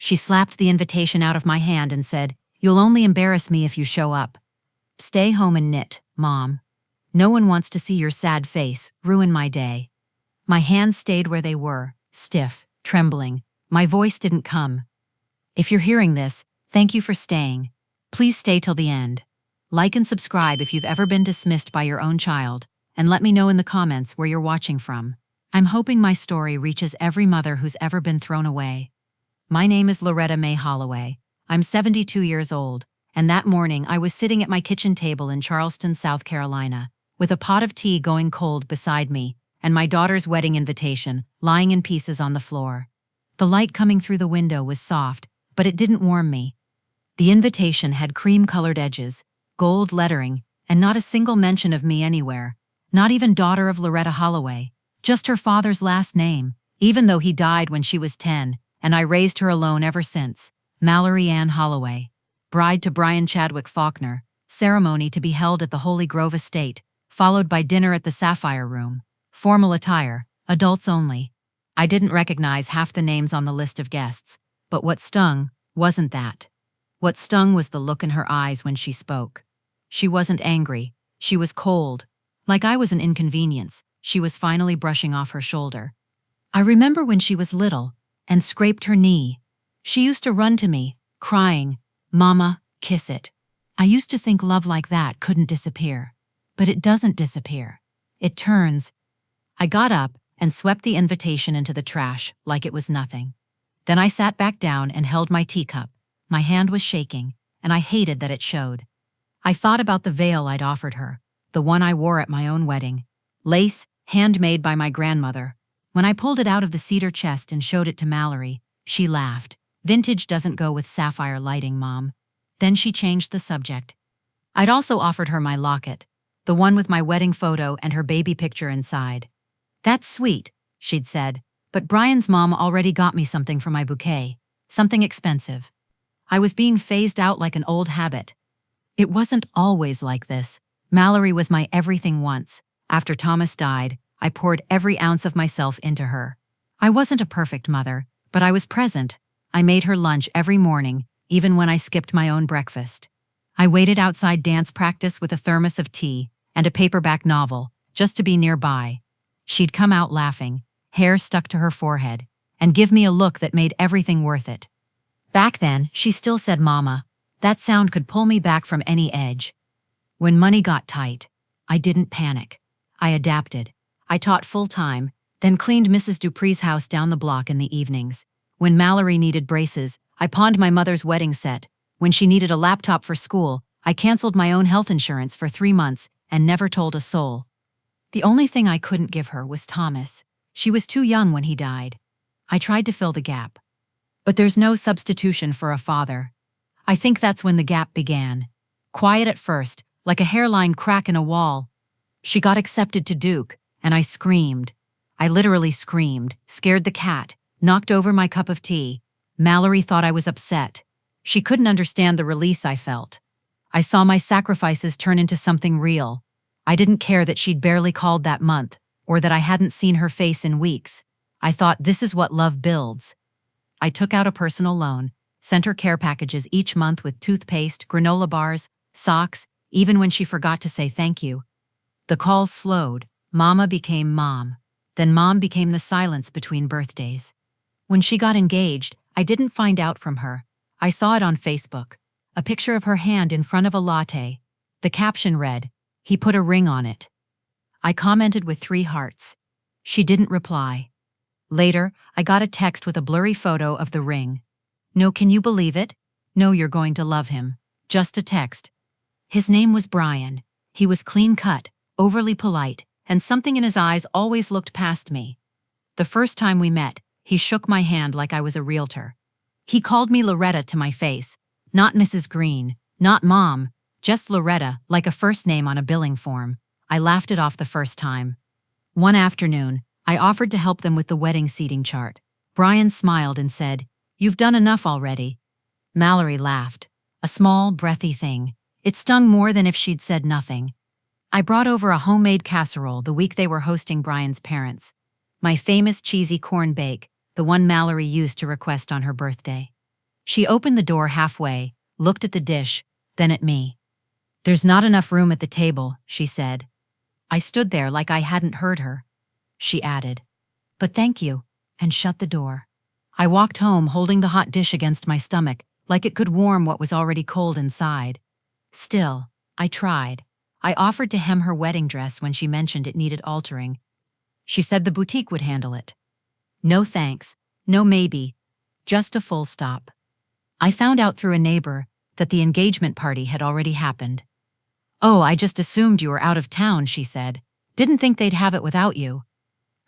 She slapped the invitation out of my hand and said, "You'll only embarrass me if you show up. Stay home and knit, Mom. No one wants to see your sad face ruin my day." My hands stayed where they were, stiff, trembling. My voice didn't come. If you're hearing this, thank you for staying. Please stay till the end. Like and subscribe if you've ever been dismissed by your own child, and let me know in the comments where you're watching from. I'm hoping my story reaches every mother who's ever been thrown away. My name is Loretta Mae Holloway. I'm 72 years old, and that morning I was sitting at my kitchen table in Charleston, South Carolina, with a pot of tea going cold beside me, and my daughter's wedding invitation lying in pieces on the floor. The light coming through the window was soft, but it didn't warm me. The invitation had cream-colored edges, gold lettering, and not a single mention of me anywhere, not even daughter of Loretta Holloway, just her father's last name, even though he died when she was 10, and I raised her alone ever since. Mallory Ann Holloway, bride to Brian Chadwick Faulkner, ceremony to be held at the Holy Grove Estate, followed by dinner at the Sapphire Room. Formal attire, adults only. I didn't recognize half the names on the list of guests, but what stung wasn't that. What stung was the look in her eyes when she spoke. She wasn't angry, she was cold. Like I was an inconvenience, she was finally brushing off her shoulder. I remember when she was little and scraped her knee. She used to run to me, crying, "Mama, kiss it." I used to think love like that couldn't disappear. But it doesn't disappear. It turns. I got up and swept the invitation into the trash like it was nothing. Then I sat back down and held my teacup. My hand was shaking, and I hated that it showed. I thought about the veil I'd offered her, the one I wore at my own wedding. Lace, handmade by my grandmother. When I pulled it out of the cedar chest and showed it to Mallory, she laughed. "Vintage doesn't go with sapphire lighting, Mom." Then she changed the subject. I'd also offered her my locket, the one with my wedding photo and her baby picture inside. "That's sweet," she'd said, "but Brian's mom already got me something for my bouquet, something expensive." I was being phased out like an old habit. It wasn't always like this. Mallory was my everything once. After Thomas died, I poured every ounce of myself into her. I wasn't a perfect mother, but I was present. I made her lunch every morning, even when I skipped my own breakfast. I waited outside dance practice with a thermos of tea and a paperback novel, just to be nearby. She'd come out laughing, hair stuck to her forehead, and give me a look that made everything worth it. Back then, she still said "Mama." That sound could pull me back from any edge. When money got tight, I didn't panic. I adapted. I taught full-time, then cleaned Mrs. Dupree's house down the block in the evenings. When Mallory needed braces, I pawned my mother's wedding set. When she needed a laptop for school, I canceled my own health insurance for 3 months and never told a soul. The only thing I couldn't give her was Thomas. She was too young when he died. I tried to fill the gap. But there's no substitution for a father. I think that's when the gap began. Quiet at first, like a hairline crack in a wall. She got accepted to Duke, and I screamed. I literally screamed, scared the cat, knocked over my cup of tea. Mallory thought I was upset. She couldn't understand the release I felt. I saw my sacrifices turn into something real. I didn't care that she'd barely called that month, or that I hadn't seen her face in weeks. I thought, this is what love builds. I took out a personal loan, sent her care packages each month with toothpaste, granola bars, socks, even when she forgot to say thank you. The calls slowed. Mama became Mom. Then Mom became the silence between birthdays. When she got engaged, I didn't find out from her. I saw it on Facebook. A picture of her hand in front of a latte. The caption read, "He put a ring on it." I commented with 3 hearts. She didn't reply. Later, I got a text with a blurry photo of the ring. "No, can you believe it? No, you're going to love him." Just a text. His name was Brian. He was clean-cut, overly polite, and something in his eyes always looked past me. The first time we met, he shook my hand like I was a realtor. He called me Loretta to my face. Not Mrs. Green, not Mom, just Loretta, like a first name on a billing form. I laughed it off the first time. One afternoon, I offered to help them with the wedding seating chart. Brian smiled and said, "You've done enough already." Mallory laughed. A small, breathy thing. It stung more than if she'd said nothing. I brought over a homemade casserole the week they were hosting Brian's parents. My famous cheesy corn bake, the one Mallory used to request on her birthday. She opened the door halfway, looked at the dish, then at me. "There's not enough room at the table," she said. I stood there like I hadn't heard her. She added, "But thank you," and shut the door. I walked home holding the hot dish against my stomach, like it could warm what was already cold inside. Still, I tried. I offered to hem her wedding dress when she mentioned it needed altering. She said the boutique would handle it. No thanks, no maybe, just a full stop. I found out through a neighbor that the engagement party had already happened. "Oh, I just assumed you were out of town," she said. "Didn't think they'd have it without you."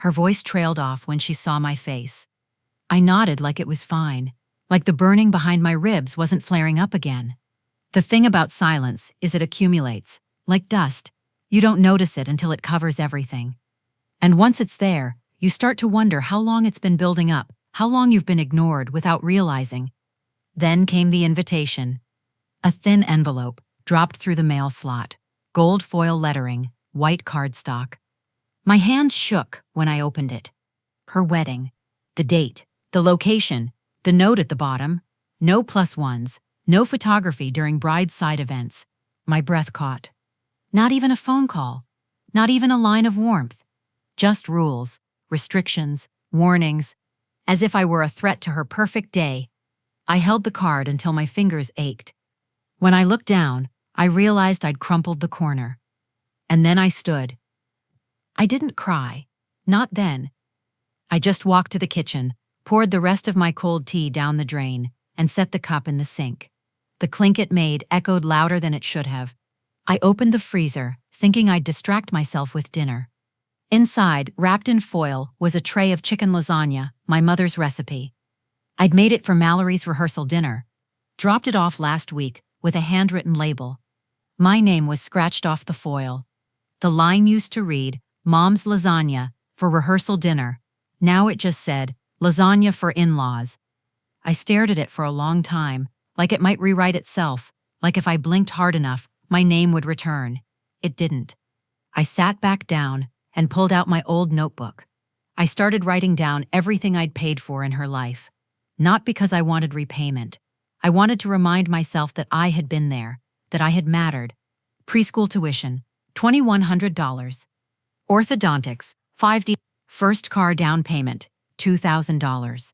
Her voice trailed off when she saw my face. I nodded like it was fine, like the burning behind my ribs wasn't flaring up again. The thing about silence is it accumulates, like dust. You don't notice it until it covers everything. And once it's there, you start to wonder how long it's been building up, how long you've been ignored without realizing. Then came the invitation. A thin envelope dropped through the mail slot, gold foil lettering, white cardstock. My hands shook when I opened it. Her wedding, the date, the location, the note at the bottom, no +1s, no photography during bride's side events. My breath caught. Not even a phone call, not even a line of warmth. Just rules, restrictions, warnings, as if I were a threat to her perfect day. I held the card until my fingers ached. When I looked down, I realized I'd crumpled the corner. And then I stood. I didn't cry. Not then. I just walked to the kitchen, poured the rest of my cold tea down the drain, and set the cup in the sink. The clink it made echoed louder than it should have. I opened the freezer, thinking I'd distract myself with dinner. Inside, wrapped in foil, was a tray of chicken lasagna, my mother's recipe. I'd made it for Mallory's rehearsal dinner. Dropped it off last week with a handwritten label. My name was scratched off the foil. The line used to read, "Mom's lasagna for rehearsal dinner." Now it just said, "Lasagna for in-laws." I stared at it for a long time, like it might rewrite itself, like if I blinked hard enough, my name would return. It didn't. I sat back down and pulled out my old notebook. I started writing down everything I'd paid for in her life. Not because I wanted repayment. I wanted to remind myself that I had been there, that I had mattered. Preschool tuition, $2,100. Orthodontics, $5,000. First car down payment, $2,000.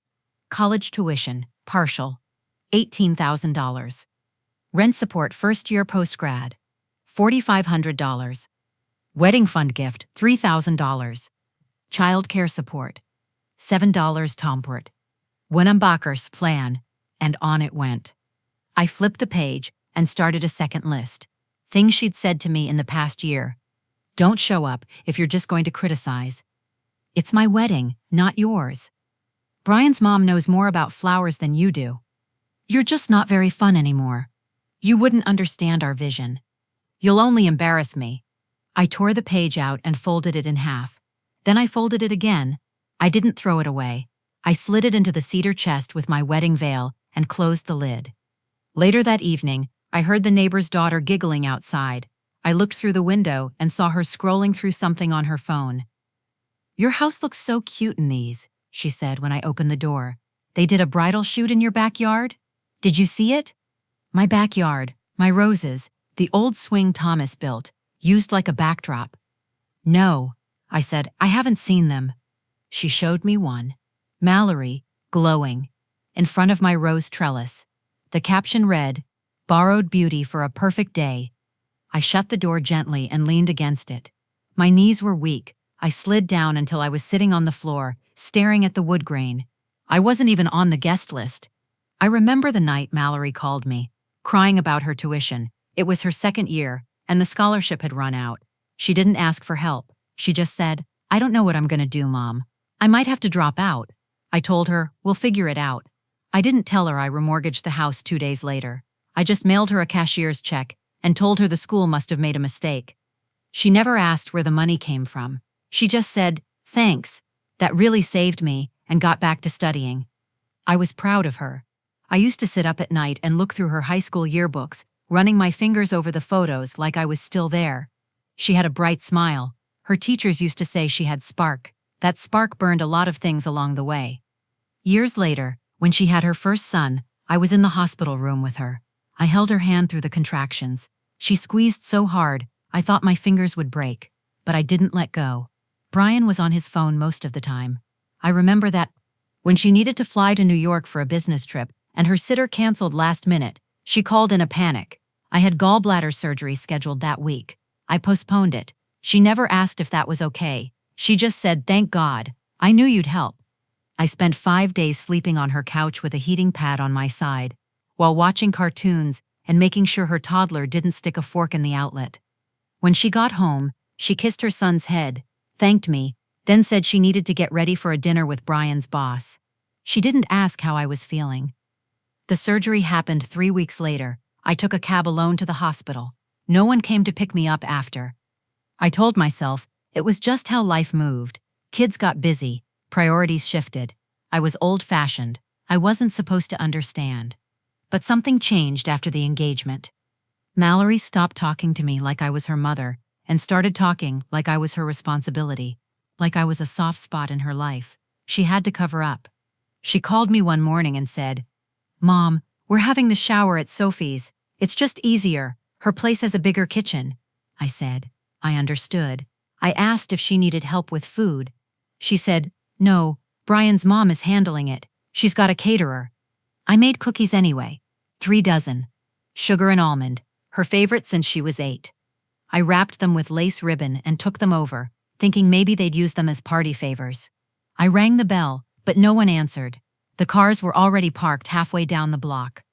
College tuition, partial, $18,000. Rent support first year postgrad, $4,500. Wedding fund gift, $3,000. Child care support, $7 Tomport. Winnenbacher's plan, and on it went. I flipped the page and started a second list. Things she'd said to me in the past year. Don't show up if you're just going to criticize. It's my wedding, not yours. Brian's mom knows more about flowers than you do. You're just not very fun anymore. You wouldn't understand our vision. You'll only embarrass me. I tore the page out and folded it in half. Then I folded it again. I didn't throw it away. I slid it into the cedar chest with my wedding veil and closed the lid. Later that evening, I heard the neighbor's daughter giggling outside. I looked through the window and saw her scrolling through something on her phone. "Your house looks so cute in these," she said when I opened the door. "They did a bridal shoot in your backyard? Did you see it?" My backyard, my roses, the old swing Thomas built, used like a backdrop. "No," I said, "I haven't seen them." She showed me one. Mallory, glowing, in front of my rose trellis. The caption read, "Borrowed beauty for a perfect day." I shut the door gently and leaned against it. My knees were weak. I slid down until I was sitting on the floor, staring at the wood grain. I wasn't even on the guest list. I remember the night Mallory called me, crying about her tuition. It was her second year, and the scholarship had run out. She didn't ask for help. She just said, "I don't know what I'm gonna do, Mom. I might have to drop out." I told her, "We'll figure it out." I didn't tell her I remortgaged the house 2 days later. I just mailed her a cashier's check and told her the school must have made a mistake. She never asked where the money came from. She just said, "Thanks. That really saved me," and got back to studying. I was proud of her. I used to sit up at night and look through her high school yearbooks, running my fingers over the photos like I was still there. She had a bright smile. Her teachers used to say she had spark. That spark burned a lot of things along the way. Years later, when she had her first son, I was in the hospital room with her. I held her hand through the contractions. She squeezed so hard, I thought my fingers would break, but I didn't let go. Brian was on his phone most of the time. I remember that when she needed to fly to New York for a business trip and her sitter canceled last minute, she called in a panic. I had gallbladder surgery scheduled that week. I postponed it. She never asked if that was okay. She just said, "Thank God. I knew you'd help." I spent 5 days sleeping on her couch with a heating pad on my side, while watching cartoons and making sure her toddler didn't stick a fork in the outlet. When she got home, she kissed her son's head, thanked me, then said she needed to get ready for a dinner with Brian's boss. She didn't ask how I was feeling. The surgery happened 3 weeks later. I took a cab alone to the hospital. No one came to pick me up after. I told myself it was just how life moved. Kids got busy, priorities shifted. I was old-fashioned. I wasn't supposed to understand. But something changed after the engagement. Mallory stopped talking to me like I was her mother and started talking like I was her responsibility, like I was a soft spot in her life. She had to cover up. She called me one morning and said, "Mom, we're having the shower at Sophie's. It's just easier. Her place has a bigger kitchen." I said, I understood. I asked if she needed help with food. She said, "No, Brian's mom is handling it. She's got a caterer." I made cookies anyway. 3 dozen. Sugar and almond, her favorite since she was 8. I wrapped them with lace ribbon and took them over, thinking maybe they'd use them as party favors. I rang the bell, but no one answered. The cars were already parked halfway down the block.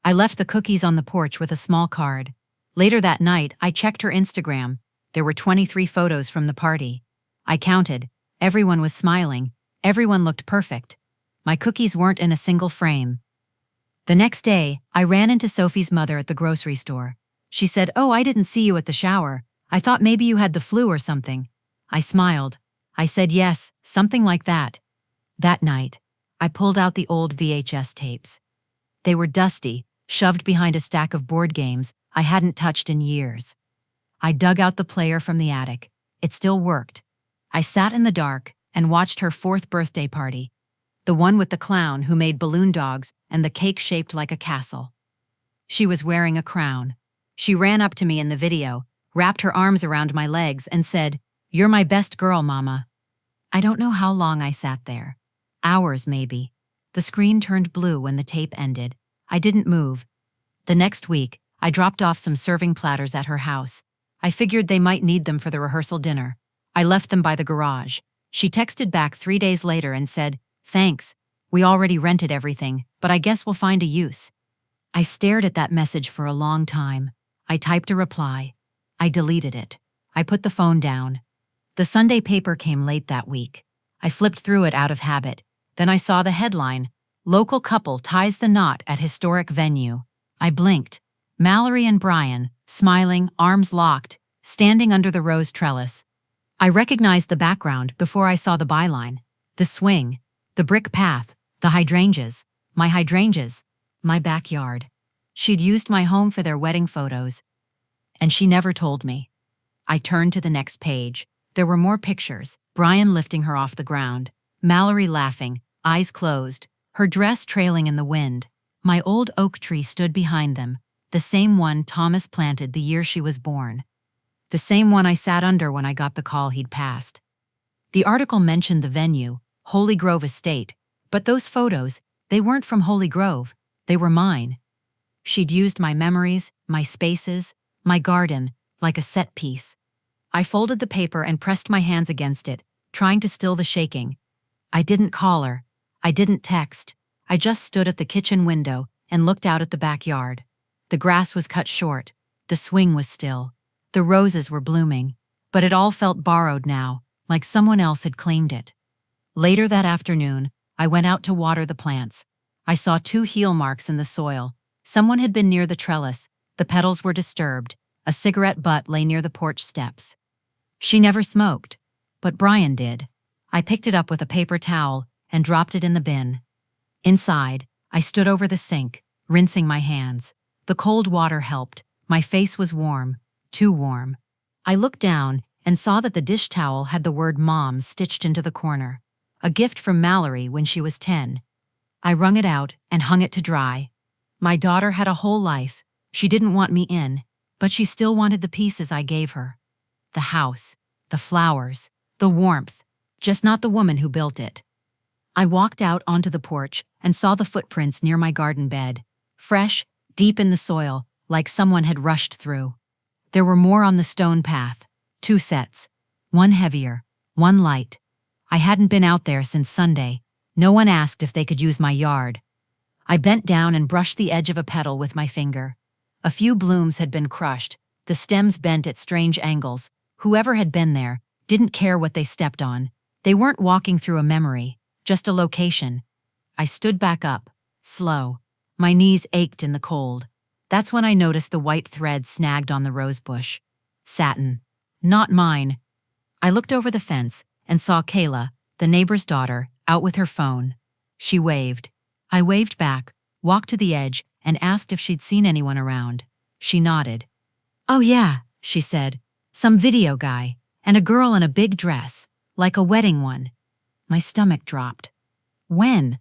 I left the cookies on the porch with a small card. Later that night, I checked her Instagram. There were 23 photos from the party. I counted. Everyone was smiling. Everyone looked perfect. My cookies weren't in a single frame. The next day, I ran into Sophie's mother at the grocery store. She said, "Oh, I didn't see you at the shower. I thought maybe you had the flu or something." I smiled. I said yes, something like that. That night, I pulled out the old VHS tapes. They were dusty, shoved behind a stack of board games I hadn't touched in years. I dug out the player from the attic. It still worked. I sat in the dark and watched her 4th birthday party, the one with the clown who made balloon dogs and the cake shaped like a castle. She was wearing a crown. She ran up to me in the video, wrapped her arms around my legs, and said, "You're my best girl, Mama." I don't know how long I sat there. Hours, maybe. The screen turned blue when the tape ended. I didn't move. The next week, I dropped off some serving platters at her house. I figured they might need them for the rehearsal dinner. I left them by the garage. She texted back 3 days later and said, "Thanks. We already rented everything, but I guess we'll find a use." I stared at that message for a long time. I typed a reply. I deleted it. I put the phone down. The Sunday paper came late that week. I flipped through it out of habit. Then I saw the headline, "Local couple ties the knot at historic venue." I blinked. Mallory and Brian, smiling, arms locked, standing under the rose trellis. I recognized the background before I saw the byline. The swing, the brick path, the hydrangeas, my backyard. She'd used my home for their wedding photos, and she never told me. I turned to the next page. There were more pictures, Brian lifting her off the ground, Mallory laughing, eyes closed, her dress trailing in the wind. My old oak tree stood behind them, the same one Thomas planted the year she was born. The same one I sat under when I got the call he'd passed. The article mentioned the venue, Holy Grove Estate, but those photos, they weren't from Holy Grove, they were mine. She'd used my memories, my spaces, my garden, like a set piece. I folded the paper and pressed my hands against it, trying to still the shaking. I didn't call her. I didn't text. I just stood at the kitchen window and looked out at the backyard. The grass was cut short. The swing was still. The roses were blooming. But it all felt borrowed now, like someone else had claimed it. Later that afternoon, I went out to water the plants. I saw 2 heel marks in the soil. Someone had been near the trellis. The petals were disturbed. A cigarette butt lay near the porch steps. She never smoked, but Brian did. I picked it up with a paper towel and dropped it in the bin. Inside, I stood over the sink, rinsing my hands. The cold water helped. My face was warm, too warm. I looked down and saw that the dish towel had the word Mom stitched into the corner. A gift from Mallory when she was 10. I wrung it out and hung it to dry. My daughter had a whole life. She didn't want me in, but she still wanted the pieces I gave her. The house, the flowers, the warmth, just not the woman who built it. I walked out onto the porch and saw the footprints near my garden bed, fresh, deep in the soil, like someone had rushed through. There were more on the stone path, 2 sets, one heavier, one light. I hadn't been out there since Sunday. No one asked if they could use my yard. I bent down and brushed the edge of a petal with my finger. A few blooms had been crushed, the stems bent at strange angles. Whoever had been there didn't care what they stepped on. They weren't walking through a memory, just a location. I stood back up, slow. My knees ached in the cold. That's when I noticed the white thread snagged on the rosebush. Satin. Not mine. I looked over the fence and saw Kayla, the neighbor's daughter, out with her phone. She waved. I waved back, walked to the edge, and asked if she'd seen anyone around. She nodded. "Oh yeah," she said. "Some video guy, and a girl in a big dress, like a wedding one." My stomach dropped. "When?"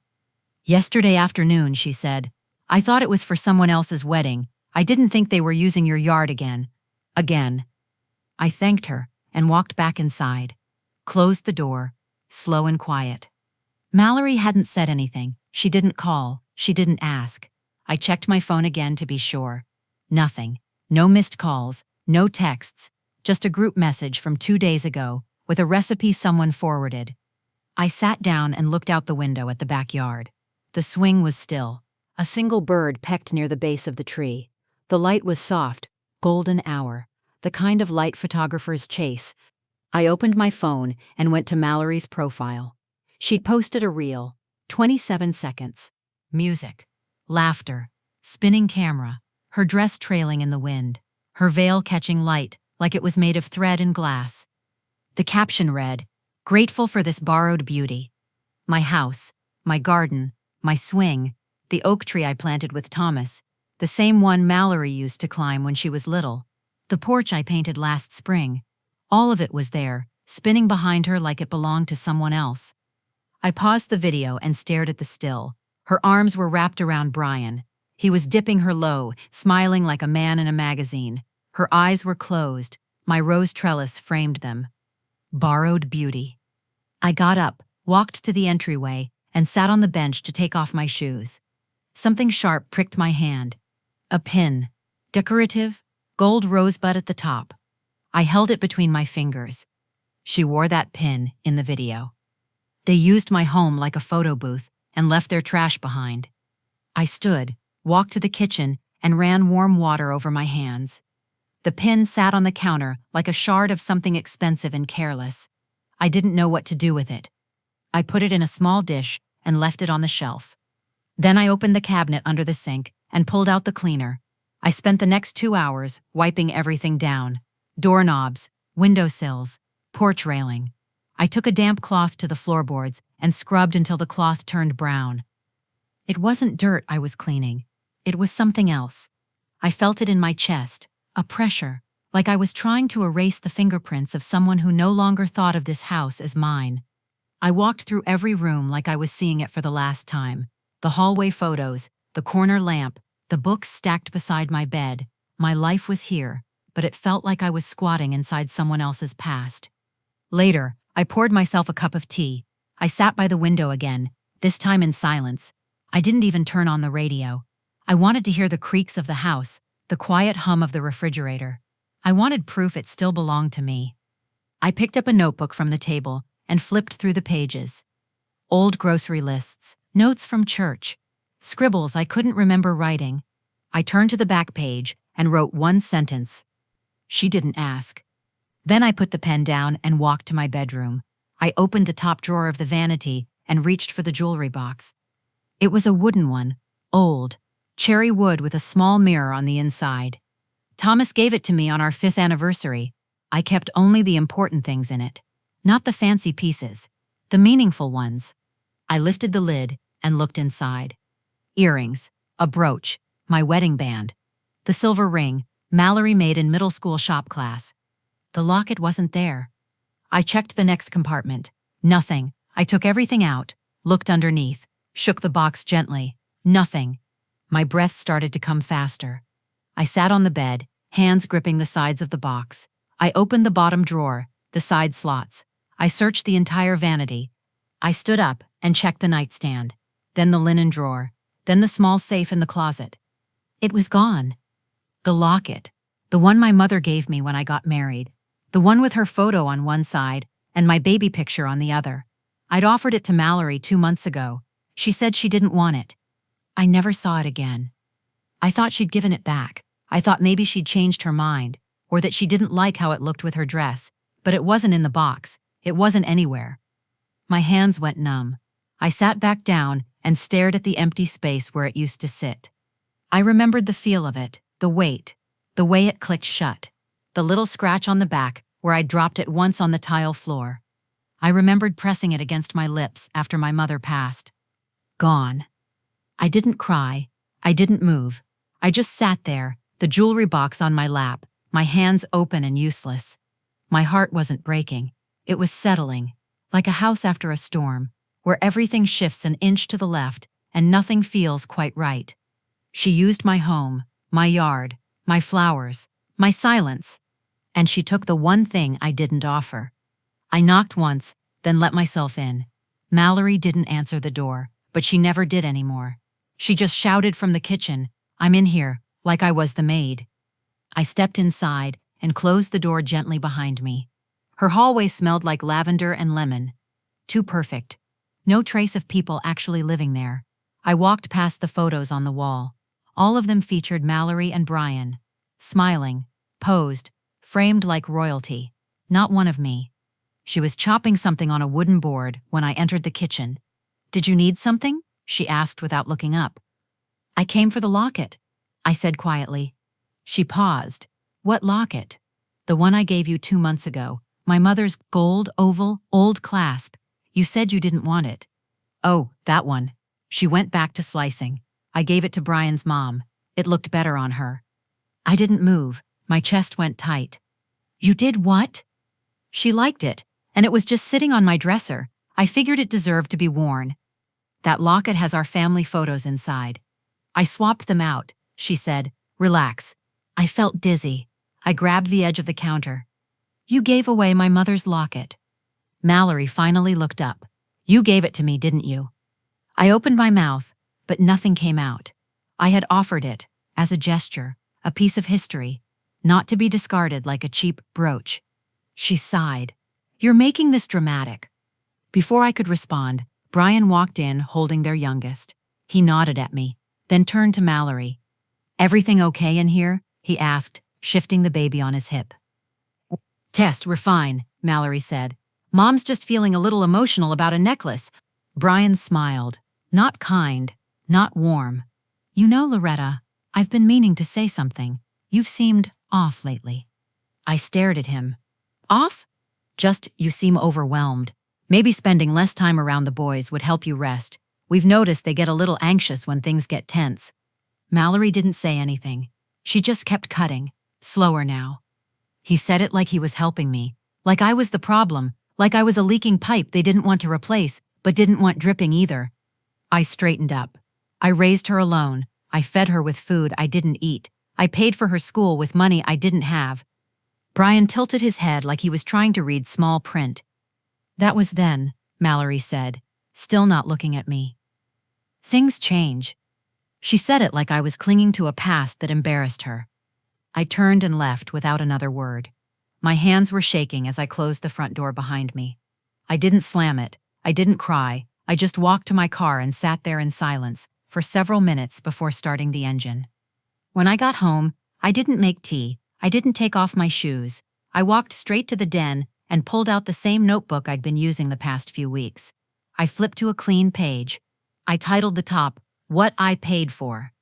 "Yesterday afternoon," she said. "I thought it was for someone else's wedding. I didn't think they were using your yard again." Again. I thanked her and walked back inside. Closed the door, slow and quiet. Mallory hadn't said anything. She didn't call. She didn't ask. I checked my phone again to be sure. Nothing. No missed calls. No texts. Just a group message from 2 days ago with a recipe someone forwarded. I sat down and looked out the window at the backyard. The swing was still. A single bird pecked near the base of the tree. The light was soft, golden hour, the kind of light photographers chase. I opened my phone and went to Mallory's profile. She'd posted a reel, 27 seconds. Music, laughter, spinning camera, her dress trailing in the wind, her veil catching light like it was made of thread and glass. The caption read, "Grateful for this borrowed beauty." My house, my garden, my swing, the oak tree I planted with Thomas, the same one Mallory used to climb when she was little, the porch I painted last spring, all of it was there, spinning behind her like it belonged to someone else. I paused the video and stared at the still. Her arms were wrapped around Brian. He was dipping her low, smiling like a man in a magazine. Her eyes were closed. My rose trellis framed them. Borrowed beauty. I got up, walked to the entryway, and sat on the bench to take off my shoes. Something sharp pricked my hand. A pin. Decorative, gold rosebud at the top. I held it between my fingers. She wore that pin in the video. They used my home like a photo booth and left their trash behind. I stood, walked to the kitchen, and ran warm water over my hands. The pin sat on the counter like a shard of something expensive and careless. I didn't know what to do with it. I put it in a small dish and left it on the shelf. Then I opened the cabinet under the sink and pulled out the cleaner. I spent the next 2 hours wiping everything down. Doorknobs, windowsills, porch railing. I took a damp cloth to the floorboards and scrubbed until the cloth turned brown. It wasn't dirt I was cleaning. It was something else. I felt it in my chest, a pressure, like I was trying to erase the fingerprints of someone who no longer thought of this house as mine. I walked through every room like I was seeing it for the last time. The hallway photos, the corner lamp, the books stacked beside my bed. My life was here, but it felt like I was squatting inside someone else's past. Later, I poured myself a cup of tea. I sat by the window again, this time in silence. I didn't even turn on the radio. I wanted to hear the creaks of the house, the quiet hum of the refrigerator. I wanted proof it still belonged to me. I picked up a notebook from the table and flipped through the pages. Old grocery lists, notes from church, scribbles I couldn't remember writing. I turned to the back page and wrote one sentence. She didn't ask. Then I put the pen down and walked to my bedroom. I opened the top drawer of the vanity and reached for the jewelry box. It was a wooden one, old, cherry wood with a small mirror on the inside. Thomas gave it to me on our 5th anniversary. I kept only the important things in it, not the fancy pieces, the meaningful ones. I lifted the lid and looked inside. Earrings, a brooch, my wedding band, the silver ring Mallory made in middle school shop class. The locket wasn't there. I checked the next compartment. Nothing. I took everything out, looked underneath. shook the box gently. Nothing. My breath started to come faster. I sat on the bed, hands gripping the sides of the box. I opened the bottom drawer, the side slots. I searched the entire vanity. I stood up and checked the nightstand, then the linen drawer, then the small safe in the closet. It was gone. The locket, the one my mother gave me when I got married, the one with her photo on one side and my baby picture on the other. I'd offered it to Mallory 2 months ago. She said she didn't want it. I never saw it again. I thought she'd given it back. I thought maybe she'd changed her mind, or that she didn't like how it looked with her dress, but it wasn't in the box. It wasn't anywhere. My hands went numb. I sat back down and stared at the empty space where it used to sit. I remembered the feel of it, the weight, the way it clicked shut, the little scratch on the back where I dropped it once on the tile floor. I remembered pressing it against my lips after my mother passed. Gone. I didn't cry. I didn't move. I just sat there, the jewelry box on my lap, my hands open and useless. My heart wasn't breaking. It was settling, like a house after a storm, where everything shifts an inch to the left and nothing feels quite right. She used my home, my yard, my flowers, my silence, and she took the one thing I didn't offer. I knocked once, then let myself in. Mallory didn't answer the door, but she never did anymore. She just shouted from the kitchen, "I'm in here," like I was the maid. I stepped inside and closed the door gently behind me. Her hallway smelled like lavender and lemon. Too perfect. No trace of people actually living there. I walked past the photos on the wall. All of them featured Mallory and Brian. Smiling, posed, framed like royalty. Not one of me. She was chopping something on a wooden board when I entered the kitchen. "Did you need something?" she asked without looking up. "I came for the locket," I said quietly. She paused. "What locket?" "The one I gave you 2 months ago. My mother's gold, oval, old clasp. You said you didn't want it." "Oh, that one." She went back to slicing. "I gave it to Brian's mom. It looked better on her." I didn't move. My chest went tight. "You did what?" "She liked it, and it was just sitting on my dresser. I figured it deserved to be worn." "That locket has our family photos inside." "I swapped them out," she said. "Relax." I felt dizzy. I grabbed the edge of the counter. "You gave away my mother's locket." Mallory finally looked up. "You gave it to me, didn't you?" I opened my mouth, but nothing came out. I had offered it, as a gesture, a piece of history, not to be discarded like a cheap brooch. She sighed. "You're making this dramatic." Before I could respond, Brian walked in holding their youngest. He nodded at me, then turned to Mallory. "Everything okay in here?" he asked, shifting the baby on his hip. "Test, we're fine," Mallory said. "Mom's just feeling a little emotional about a necklace." Brian smiled. Not kind, not warm. "You know, Loretta, I've been meaning to say something. You've seemed off lately." I stared at him. "Off?" "Just, you seem overwhelmed. Maybe spending less time around the boys would help you rest. We've noticed they get a little anxious when things get tense." Mallory didn't say anything. She just kept cutting, slower now. He said it like he was helping me, like I was the problem, like I was a leaking pipe they didn't want to replace, but didn't want dripping either. I straightened up. I raised her alone. I fed her with food I didn't eat. I paid for her school with money I didn't have. Brian tilted his head like he was trying to read small print. "That was then," Mallory said, still not looking at me. "Things change." She said it like I was clinging to a past that embarrassed her. I turned and left without another word. My hands were shaking as I closed the front door behind me. I didn't slam it. I didn't cry. I just walked to my car and sat there in silence for several minutes before starting the engine. When I got home, I didn't make tea. I didn't take off my shoes. I walked straight to the den and pulled out the same notebook I'd been using the past few weeks. I flipped to a clean page. I titled the top, "What I Paid For."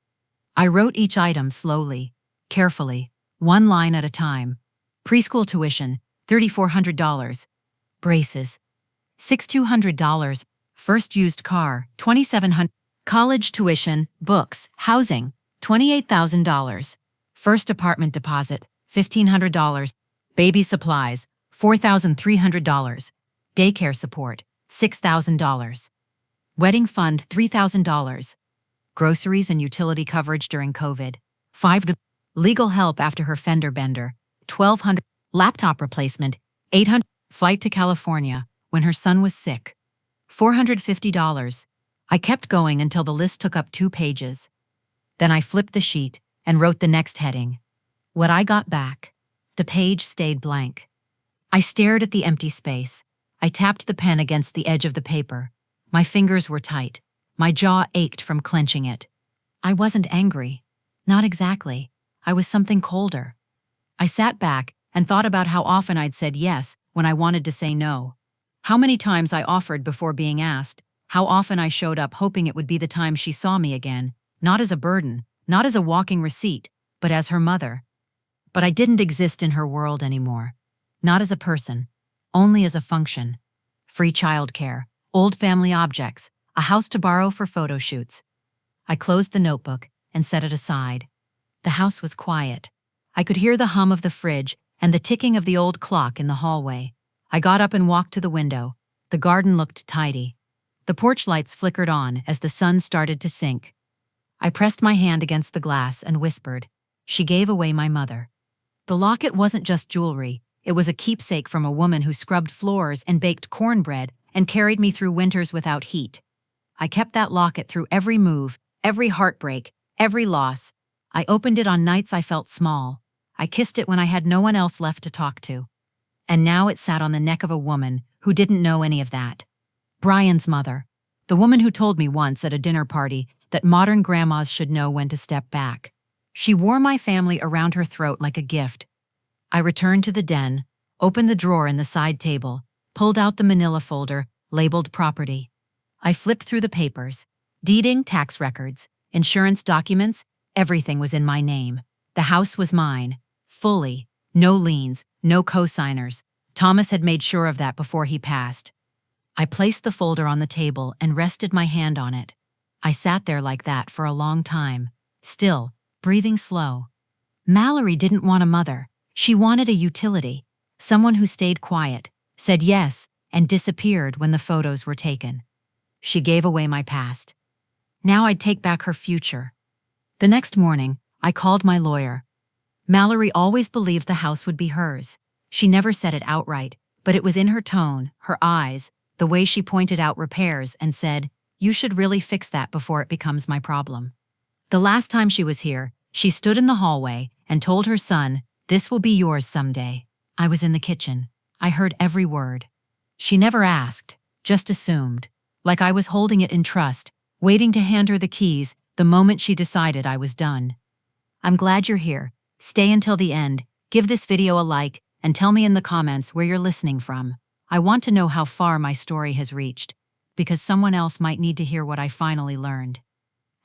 I wrote each item slowly, carefully, one line at a time. Preschool tuition, $3,400. Braces, $6,200. First used car, $2,700. College tuition, books, housing, $28,000. First apartment deposit, $1,500. Baby supplies, $4,300. Daycare support, $6,000. Wedding fund $3,000. Groceries and utility coverage during COVID. 5. Legal help after her fender bender. 1,200. Laptop replacement. 800. Flight to California when her son was sick. $450. I kept going until the list took up 2 pages. Then I flipped the sheet and wrote the next heading. What I got back. The page stayed blank. I stared at the empty space. I tapped the pen against the edge of the paper. My fingers were tight. My jaw ached from clenching it. I wasn't angry. Not exactly. I was something colder. I sat back and thought about how often I'd said yes when I wanted to say no. How many times I offered before being asked. How often I showed up hoping it would be the time she saw me again, not as a burden, not as a walking receipt, but as her mother. But I didn't exist in her world anymore. Not as a person, only as a function. Free childcare, old family objects, a house to borrow for photo shoots. I closed the notebook and set it aside. The house was quiet. I could hear the hum of the fridge and the ticking of the old clock in the hallway. I got up and walked to the window. The garden looked tidy. The porch lights flickered on as the sun started to sink. I pressed my hand against the glass and whispered, "She gave away my mother." The locket wasn't just jewelry. It was a keepsake from a woman who scrubbed floors and baked cornbread and carried me through winters without heat. I kept that locket through every move, every heartbreak, every loss. I opened it on nights I felt small. I kissed it when I had no one else left to talk to. And now it sat on the neck of a woman who didn't know any of that. Brian's mother, the woman who told me once at a dinner party that modern grandmas should know when to step back. She wore my family around her throat like a gift. I returned to the den, opened the drawer in the side table, pulled out the manila folder, labeled property. I flipped through the papers. Deeding, tax records, insurance documents, everything was in my name. The house was mine, fully, no liens, no co-signers. Thomas had made sure of that before he passed. I placed the folder on the table and rested my hand on it. I sat there like that for a long time, still, breathing slow. Mallory didn't want a mother. She wanted a utility, someone who stayed quiet, said yes, and disappeared when the photos were taken. She gave away my past. Now I'd take back her future. The next morning, I called my lawyer. Mallory always believed the house would be hers. She never said it outright, but it was in her tone, her eyes, the way she pointed out repairs and said, "You should really fix that before it becomes my problem." The last time she was here, she stood in the hallway and told her son, "This will be yours someday." I was in the kitchen. I heard every word. She never asked, just assumed, like I was holding it in trust, waiting to hand her the keys the moment she decided I was done. I'm glad you're here. Stay until the end, give this video a like, and tell me in the comments where you're listening from. I want to know how far my story has reached, because someone else might need to hear what I finally learned.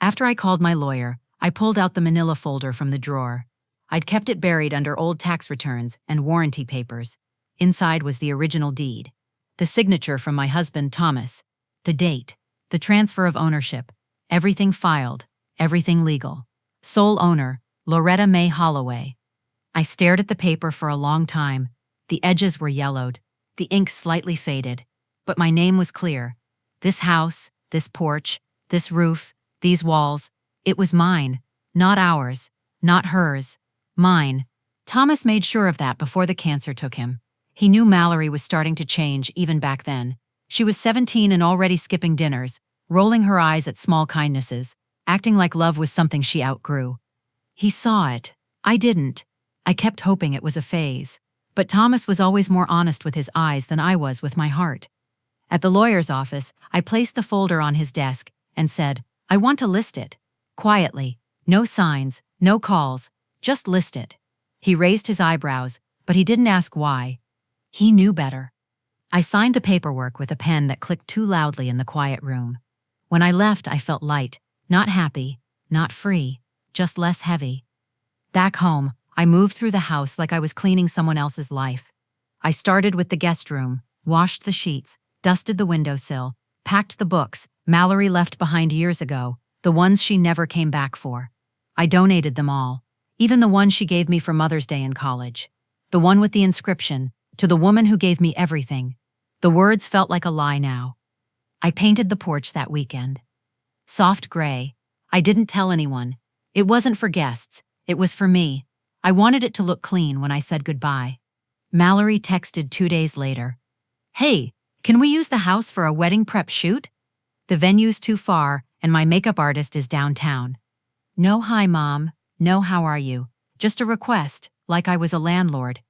After I called my lawyer, I pulled out the manila folder from the drawer. I'd kept it buried under old tax returns and warranty papers. Inside was the original deed, the signature from my husband Thomas, the date, the transfer of ownership, everything filed, everything legal. Sole owner, Loretta Mae Holloway. I stared at the paper for a long time. The edges were yellowed, the ink slightly faded, but my name was clear. This house, this porch, this roof, these walls, it was mine, not ours, not hers, mine. Thomas made sure of that before the cancer took him. He knew Mallory was starting to change even back then. She was 17 and already skipping dinners, rolling her eyes at small kindnesses, acting like love was something she outgrew. He saw it. I didn't. I kept hoping it was a phase. But Thomas was always more honest with his eyes than I was with my heart. At the lawyer's office, I placed the folder on his desk and said, "I want to list it." Quietly, no signs, no calls, just list it. He raised his eyebrows, but he didn't ask why. He knew better. I signed the paperwork with a pen that clicked too loudly in the quiet room. When I left, I felt light, not happy, not free, just less heavy. Back home, I moved through the house like I was cleaning someone else's life. I started with the guest room, washed the sheets, dusted the windowsill, packed the books Mallory left behind years ago, the ones she never came back for. I donated them all, even the one she gave me for Mother's Day in college. The one with the inscription, "To the woman who gave me everything." The words felt like a lie now. I painted the porch that weekend. Soft gray. I didn't tell anyone. It wasn't for guests. It was for me. I wanted it to look clean when I said goodbye. Mallory texted 2 days later. "Hey, can we use the house for a wedding prep shoot? The venue's too far, and my makeup artist is downtown." No hi, Mom. No how are you. Just a request, like I was a landlord.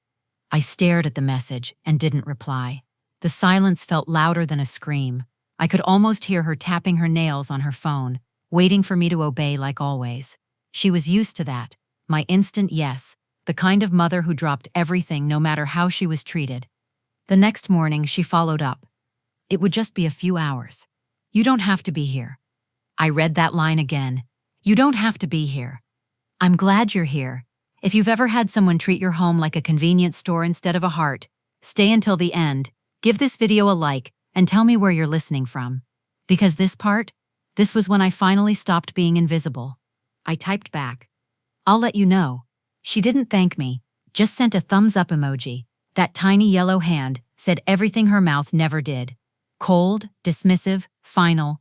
I stared at the message and didn't reply. The silence felt louder than a scream. I could almost hear her tapping her nails on her phone, waiting for me to obey like always. She was used to that, my instant yes, the kind of mother who dropped everything no matter how she was treated. The next morning, she followed up. "It would just be a few hours. You don't have to be here." I read that line again. You don't have to be here. I'm glad you're here. If you've ever had someone treat your home like a convenience store instead of a heart, stay until the end, give this video a like, and tell me where you're listening from. Because this was when I finally stopped being invisible. I typed back. "I'll let you know." She didn't thank me, just sent a thumbs up emoji. That tiny yellow hand said everything her mouth never did. Cold, dismissive, final.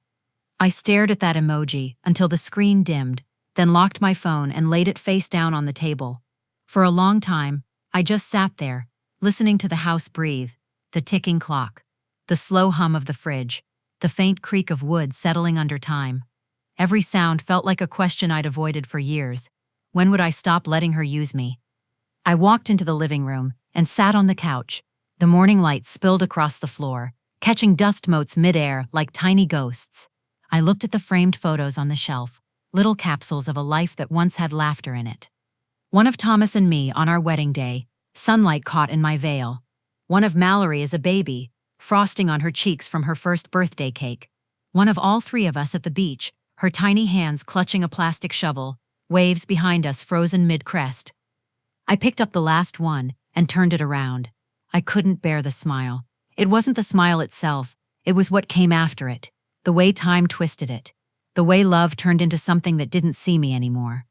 I stared at that emoji until the screen dimmed, then locked my phone and laid it face down on the table. For a long time, I just sat there, listening to the house breathe, the ticking clock, the slow hum of the fridge, the faint creak of wood settling under time. Every sound felt like a question I'd avoided for years. When would I stop letting her use me? I walked into the living room and sat on the couch. The morning light spilled across the floor, catching dust motes midair like tiny ghosts. I looked at the framed photos on the shelf, little capsules of a life that once had laughter in it. One of Thomas and me on our wedding day, sunlight caught in my veil. One of Mallory as a baby, frosting on her cheeks from her first birthday cake. One of all three of us at the beach, her tiny hands clutching a plastic shovel, waves behind us frozen mid-crest. I picked up the last one and turned it around. I couldn't bear the smile. It wasn't the smile itself, it was what came after it. The way time twisted it. The way love turned into something that didn't see me anymore.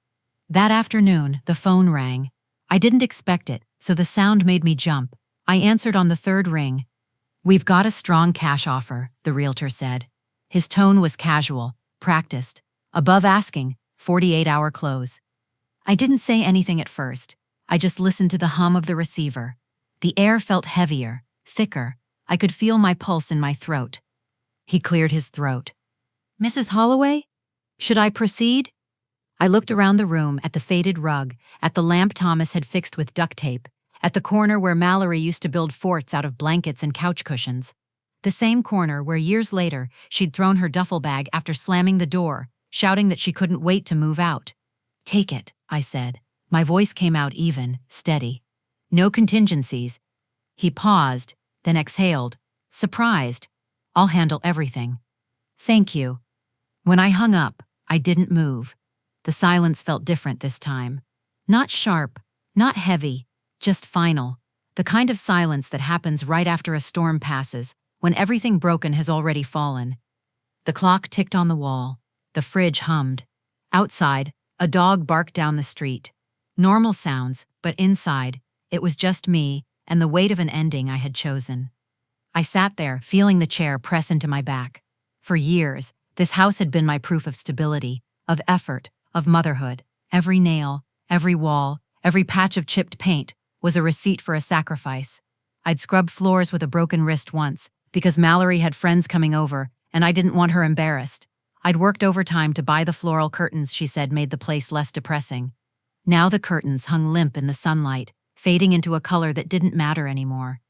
That afternoon, the phone rang. I didn't expect it, so the sound made me jump. I answered on the third ring. "We've got a strong cash offer," the realtor said. His tone was casual, practiced. Above asking, 48-hour close. I didn't say anything at first. I just listened to the hum of the receiver. The air felt heavier, thicker. I could feel my pulse in my throat. He cleared his throat. "Mrs. Holloway? Should I proceed?" I looked around the room at the faded rug, at the lamp Thomas had fixed with duct tape, at the corner where Mallory used to build forts out of blankets and couch cushions. The same corner where years later she'd thrown her duffel bag after slamming the door, shouting that she couldn't wait to move out. "Take it," I said. My voice came out even, steady. "No contingencies." He paused, then exhaled. "Surprised. I'll handle everything." "Thank you." When I hung up, I didn't move. The silence felt different this time. Not sharp, not heavy, just final. The kind of silence that happens right after a storm passes, when everything broken has already fallen. The clock ticked on the wall. The fridge hummed. Outside, a dog barked down the street. Normal sounds, but inside, it was just me and the weight of an ending I had chosen. I sat there, feeling the chair press into my back. For years, this house had been my proof of stability, of effort, of motherhood. Every nail, every wall, every patch of chipped paint was a receipt for a sacrifice. I'd scrubbed floors with a broken wrist once, because Mallory had friends coming over, and I didn't want her embarrassed. I'd worked overtime to buy the floral curtains she said made the place less depressing. Now the curtains hung limp in the sunlight, fading into a color that didn't matter anymore.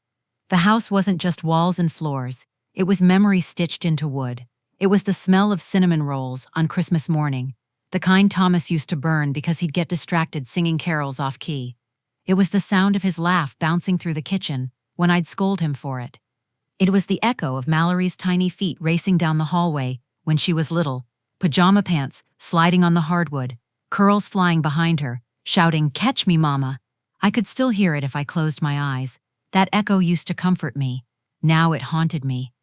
The house wasn't just walls and floors, it was memory stitched into wood. It was the smell of cinnamon rolls on Christmas morning, the kind Thomas used to burn because he'd get distracted singing carols off-key. It was the sound of his laugh bouncing through the kitchen when I'd scold him for it. It was the echo of Mallory's tiny feet racing down the hallway when she was little, pajama pants sliding on the hardwood, curls flying behind her, shouting, "Catch me, Mama." I could still hear it if I closed my eyes. That echo used to comfort me. Now it haunted me.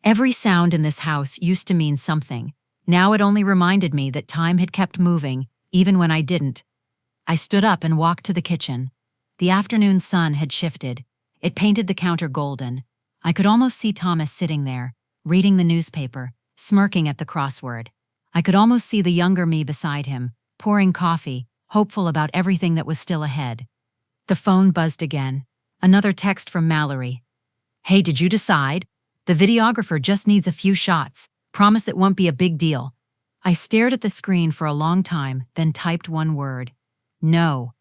Every sound in this house used to mean something. Now it only reminded me that time had kept moving, even when I didn't. I stood up and walked to the kitchen. The afternoon sun had shifted. It painted the counter golden. I could almost see Thomas sitting there, reading the newspaper, smirking at the crossword. I could almost see the younger me beside him, pouring coffee, hopeful about everything that was still ahead. The phone buzzed again. Another text from Mallory. "Hey, did you decide? The videographer just needs a few shots. Promise it won't be a big deal." I stared at the screen for a long time, then typed one word. "No."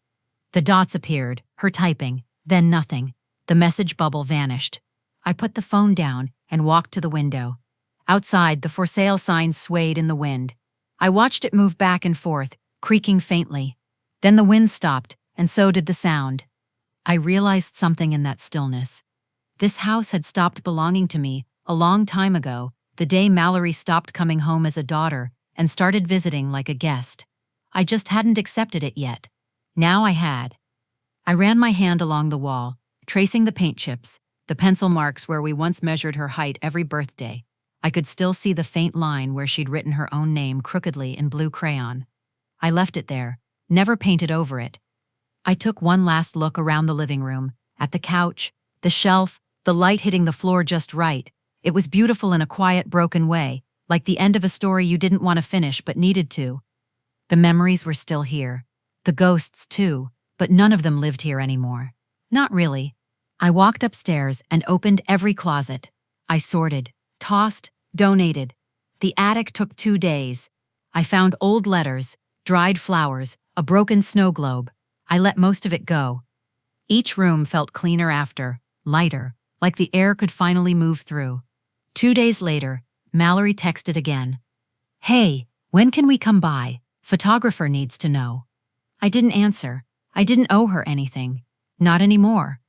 The dots appeared, her typing, then nothing. The message bubble vanished. I put the phone down and walked to the window. Outside, the for sale sign swayed in the wind. I watched it move back and forth, creaking faintly. Then the wind stopped, and so did the sound. I realized something in that stillness. This house had stopped belonging to me a long time ago, the day Mallory stopped coming home as a daughter and started visiting like a guest. I just hadn't accepted it yet. Now I had. I ran my hand along the wall, tracing the paint chips, the pencil marks where we once measured her height every birthday. I could still see the faint line where she'd written her own name crookedly in blue crayon. I left it there, never painted over it. I took one last look around the living room, at the couch, the shelf, the light hitting the floor just right. It was beautiful in a quiet, broken way, like the end of a story you didn't want to finish but needed to. The memories were still here. The ghosts, too, but none of them lived here anymore. Not really. I walked upstairs and opened every closet. I sorted, tossed, donated. The attic took 2 days. I found old letters, dried flowers, a broken snow globe. I let most of it go. Each room felt cleaner after, lighter, like the air could finally move through. 2 days later, Mallory texted again. "Hey, when can we come by? Photographer needs to know." I didn't answer. I didn't owe her anything. Not anymore.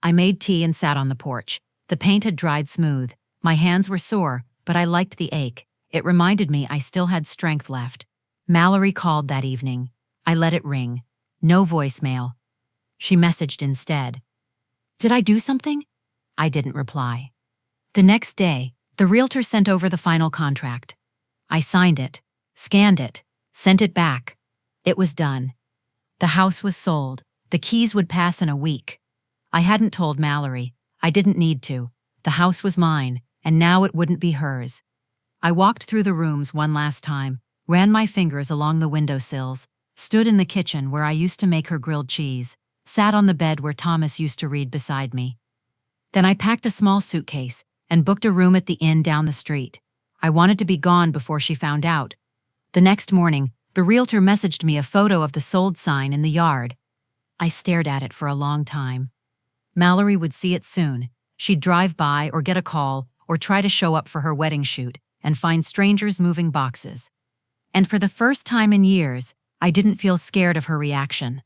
I made tea and sat on the porch. The paint had dried smooth. My hands were sore, but I liked the ache. It reminded me I still had strength left. Mallory called that evening. I let it ring. No voicemail. She messaged instead. "Did I do something?" I didn't reply. The next day, the realtor sent over the final contract. I signed it, scanned it, sent it back. It was done. The house was sold. The keys would pass in a week. I hadn't told Mallory. I didn't need to. The house was mine, and now it wouldn't be hers. I walked through the rooms one last time, ran my fingers along the windowsills, stood in the kitchen where I used to make her grilled cheese, sat on the bed where Thomas used to read beside me. Then I packed a small suitcase and booked a room at the inn down the street. I wanted to be gone before she found out. The next morning, the realtor messaged me a photo of the sold sign in the yard. I stared at it for a long time. Mallory would see it soon. She'd drive by or get a call or try to show up for her wedding shoot and find strangers moving boxes. And for the first time in years, I didn't feel scared of her reaction.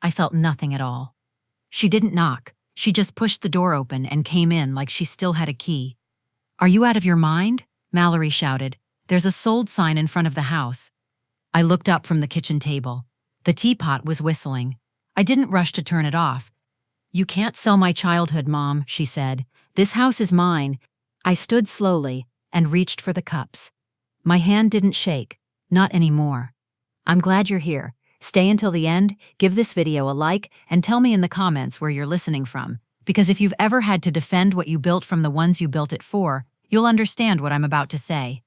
I felt nothing at all. She didn't knock. She just pushed the door open and came in like she still had a key. "Are you out of your mind?" Mallory shouted. "There's a sold sign in front of the house." I looked up from the kitchen table. The teapot was whistling. I didn't rush to turn it off. "You can't sell my childhood, Mom," she said. "This house is mine." I stood slowly and reached for the cups. My hand didn't shake. Not anymore. "I'm glad you're here. Stay until the end, give this video a like, and tell me in the comments where you're listening from. Because if you've ever had to defend what you built from the ones you built it for, you'll understand what I'm about to say."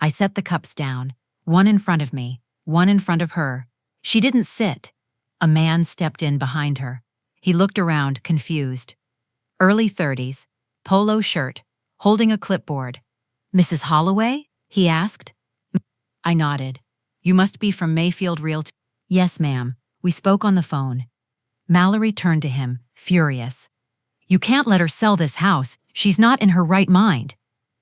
I set the cups down, one in front of me, one in front of her. She didn't sit. A man stepped in behind her. He looked around, confused. Early 30s, polo shirt, holding a clipboard. "Mrs. Holloway?" he asked. I nodded. "You must be from Mayfield Realty." "Yes, ma'am. We spoke on the phone." Mallory turned to him, furious. "You can't let her sell this house. She's not in her right mind."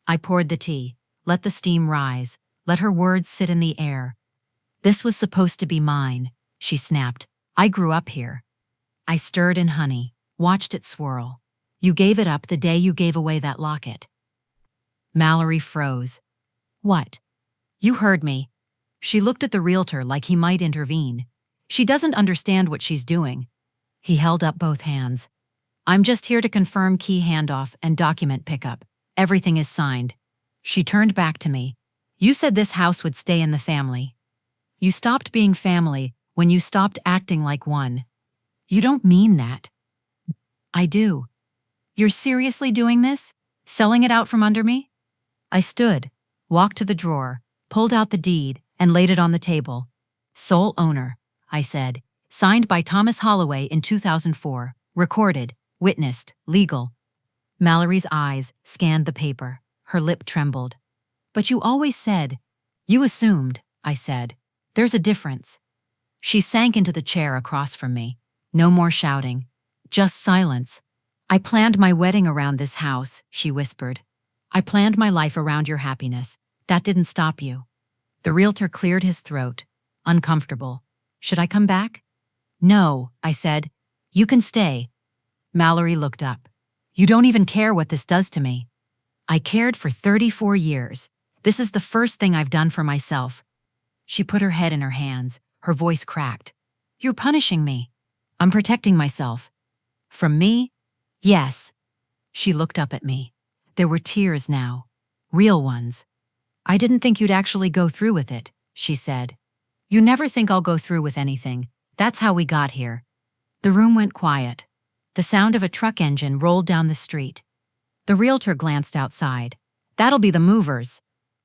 I poured the tea, let the steam rise, let her words sit in the air. "This was supposed to be mine," she snapped. "I grew up here." I stirred in honey, watched it swirl. "You gave it up the day you gave away that locket." Mallory froze. "What?" "You heard me." She looked at the realtor like he might intervene. "She doesn't understand what she's doing." He held up both hands. "I'm just here to confirm key handoff and document pickup. Everything is signed." She turned back to me. "You said this house would stay in the family. You stopped being family when you stopped acting like one." "You don't mean that." "I do." "You're seriously doing this? Selling it out from under me?" I stood, walked to the drawer, pulled out the deed, and laid it on the table. Sole owner, I said. Signed by Thomas Holloway in 2004. Recorded, witnessed, legal. Mallory's eyes scanned the paper. Her lip trembled. But you always said. You assumed, I said. There's a difference. She sank into the chair across from me. No more shouting. Just silence. I planned my wedding around this house, she whispered. I planned my life around your happiness. That didn't stop you. The realtor cleared his throat. Uncomfortable. Should I come back? No, I said. You can stay. Mallory looked up. You don't even care what this does to me. I cared for 34 years. This is the first thing I've done for myself. She put her head in her hands. Her voice cracked. You're punishing me. I'm protecting myself. From me? Yes. She looked up at me. There were tears now. Real ones. I didn't think you'd actually go through with it, she said. You never think I'll go through with anything. That's how we got here. The room went quiet. The sound of a truck engine rolled down the street. The realtor glanced outside. That'll be the movers.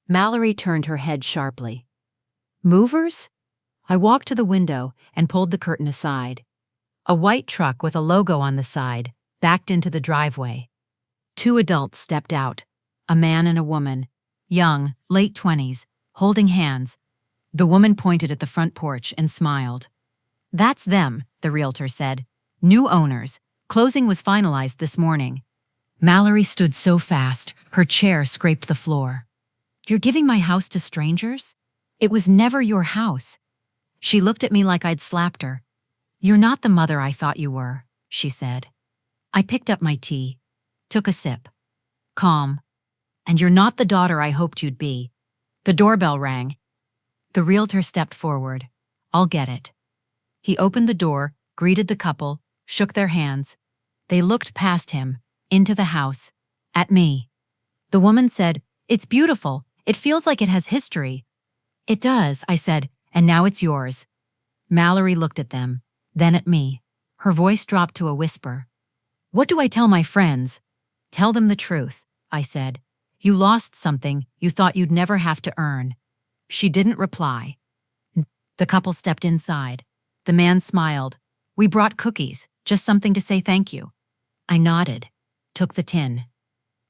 Mallory turned her head sharply. Movers? I walked to the window and pulled the curtain aside. A white truck with a logo on the side backed into the driveway. 2 adults stepped out, a man and a woman, young, late 20s, holding hands. The woman pointed at the front porch and smiled. That's them, the realtor said. New owners. Closing was finalized this morning. Mallory stood so fast, her chair scraped the floor. You're giving my house to strangers? It was never your house. She looked at me like I'd slapped her. You're not the mother I thought you were, she said. I picked up my tea, took a sip. Calm. And you're not the daughter I hoped you'd be. The doorbell rang. The realtor stepped forward. I'll get it. He opened the door, greeted the couple, shook their hands. They looked past him, into the house, at me. The woman said, It's beautiful. It feels like it has history. It does, I said, and now it's yours. Mallory looked at them, then at me. Her voice dropped to a whisper. What do I tell my friends? Tell them the truth, I said. You lost something you thought you'd never have to earn. She didn't reply. The couple stepped inside. The man smiled. We brought cookies, just something to say thank you. I nodded, took the tin.